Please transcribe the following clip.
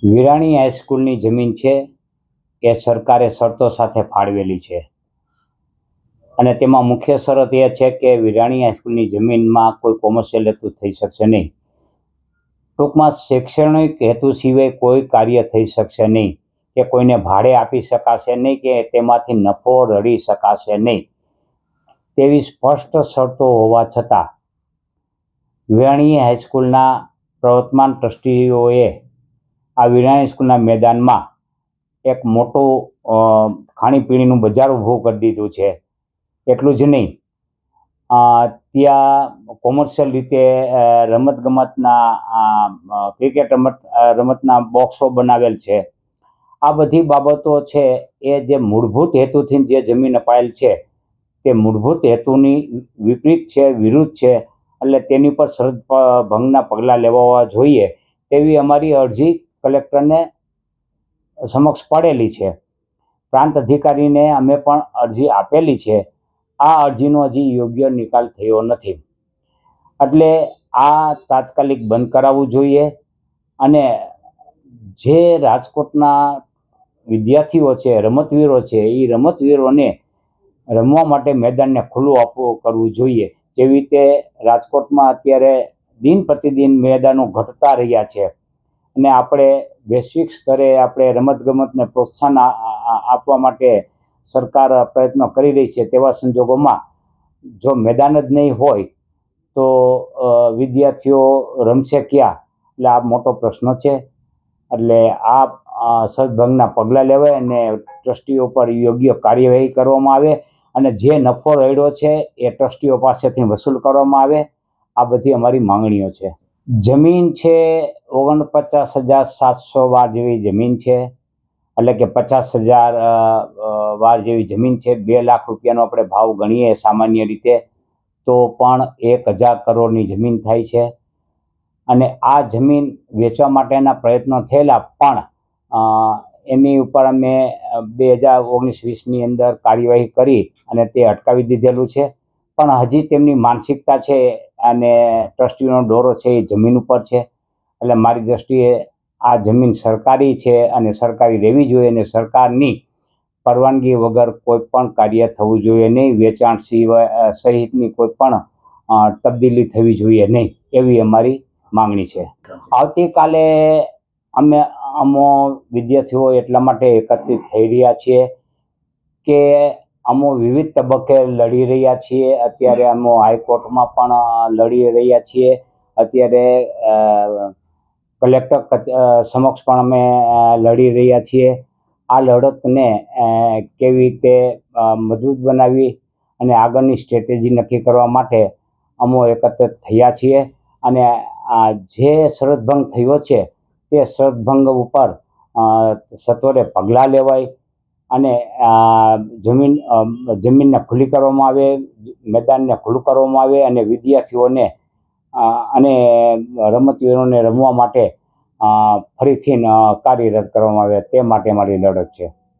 વિરાણી હાઈસ્કૂલની જમીન છે એ સરકારે શરતો સાથે ફાળવેલી છે અને તેમાં મુખ્ય શરત એ છે કે વિરાણી હાઈસ્કૂલની જમીનમાં કોઈ કોમર્શિયલ હેતુ થઈ શકશે નહીં. ટૂંકમાં શૈક્ષણિક હેતુ સિવાય કોઈ કાર્ય થઈ શકશે નહીં કે કોઈને ભાડે આપી શકાશે નહીં કે તેમાંથી નફો રળી શકાશે નહીં તેવી સ્પષ્ટ શરતો હોવા છતાં વિરાણી હાઈસ્કૂલના પ્રવર્તમાન ટ્રસ્ટીઓએ આ વિરાણી સ્કૂલના મેદાનમાં એક મોટું ખાણીપીણીનું બજાર ઊભું કરી દીધું છે. એટલું જ નહીં, ત્યાં કોમર્શિયલ રીતે રમતગમતના ક્રિકેટ રમતના બોક્સો બનાવેલ છે. આ બધી બાબતો છે એ જે મૂળભૂત હેતુથી જે જમીન અપાયેલ છે તે મૂળભૂત હેતુની વિપરીત છે, વિરુદ્ધ છે. એટલે તેની પર શરત ભંગના પગલાં લેવા જોઈએ તેવી અમારી અરજી કલેક્ટરને સમક્ષ પડેલી છે. પ્રાંત અધિકારીને અમે પણ અરજી આપેલી છે. આ અરજીનો હજી યોગ્ય નિકાલ થયો નથી. એટલે આ તાત્કાલિક બંધ કરાવવું જોઈએ અને જે રાજકોટના વિદ્યાર્થીઓ છે, રમતવીરો છે, એ રમતવીરોને રમવા માટે મેદાનને ખુલ્લું કરવું જોઈએ. જેવી રીતે રાજકોટમાં અત્યારે દિન પ્રતિદિન મેદાનો ઘટતા રહ્યા છે અને આપણે વૈશ્વિક સ્તરે આપણે રમતગમતને પ્રોત્સાહન આપવા માટે સરકાર પ્રયત્નો કરી રહી છે. તેવા સંજોગોમાં જો મેદાન જ નહીં હોય તો વિદ્યાર્થીઓ રમશે ક્યાં? એટલે આ મોટો પ્રશ્ન છે. એટલે આ શરતભંગના પગલાં લેવાય અને ટ્રસ્ટીઓ પર યોગ્ય કાર્યવાહી કરવામાં આવે અને જે નફો રળ્યો છે એ ટ્રસ્ટીઓ પાસેથી વસૂલ કરવામાં આવે. આ બધી અમારી માંગણીઓ છે. જમીન છે 49,700 વાર જેવી જમીન છે, એટલે કે 50,000 વાર જેવી જમીન છે. 2 લાખ રૂપિયાનો આપણે ભાવ ગણીએ સામાન્ય રીતે તો પણ 1,000 કરોડની જમીન થાય છે. અને આ જમીન વેચવા માટેના પ્રયત્નો થયેલા પણ એની ઉપર અમે 2019-20ની અંદર કાર્યવાહી કરી અને તે અટકાવી દીધેલું છે. પણ હજી તેમની માનસિકતા છે અને ટ્રસ્ટીનો દોરો છે એ જમીન ઉપર છે. એટલે મારી દ્રષ્ટિએ આ જમીન સરકારી છે અને સરકારી રહેવી જોઈએ અને સરકારની પરવાનગી વગર કોઈ પણ કાર્ય થવું જોઈએ નહીં. વેચાણ સિવાય સહિતની કોઈ પણ તબદીલી થવી જોઈએ નહીં એવી અમારી માંગણી છે. આવતીકાલે અમો વિદ્યાર્થીઓ એટલા માટે એકત્રિત થઈ રહ્યા છીએ કે અમો વિવિધ તબક્કે લડી રહ્યા છીએ. અત્યારે અમો હાઈકોર્ટમાં પણ લડી રહ્યા છીએ. અત્યારે કલેક્ટર સમક્ષ પણ અમે લડી રહ્યા છીએ. આ લડતને કેવી રીતે મજબૂત બનાવી અને આગળની સ્ટ્રેટેજી નક્કી કરવા માટે અમો એકત્રિત થયા છીએ. અને જે શરતભંગ થયો છે તે શરતભંગ ઉપર સત્વરે પગલાં લેવાય અને જમીનને ખુલ્લી કરવામાં આવે, મેદાનને ખુલ્લું કરવામાં આવે અને વિદ્યાર્થીઓને અને રમતવીરોને રમવા માટે ફરીથી કાર્યરત કરવામાં આવે તે માટે મારી લડત છે.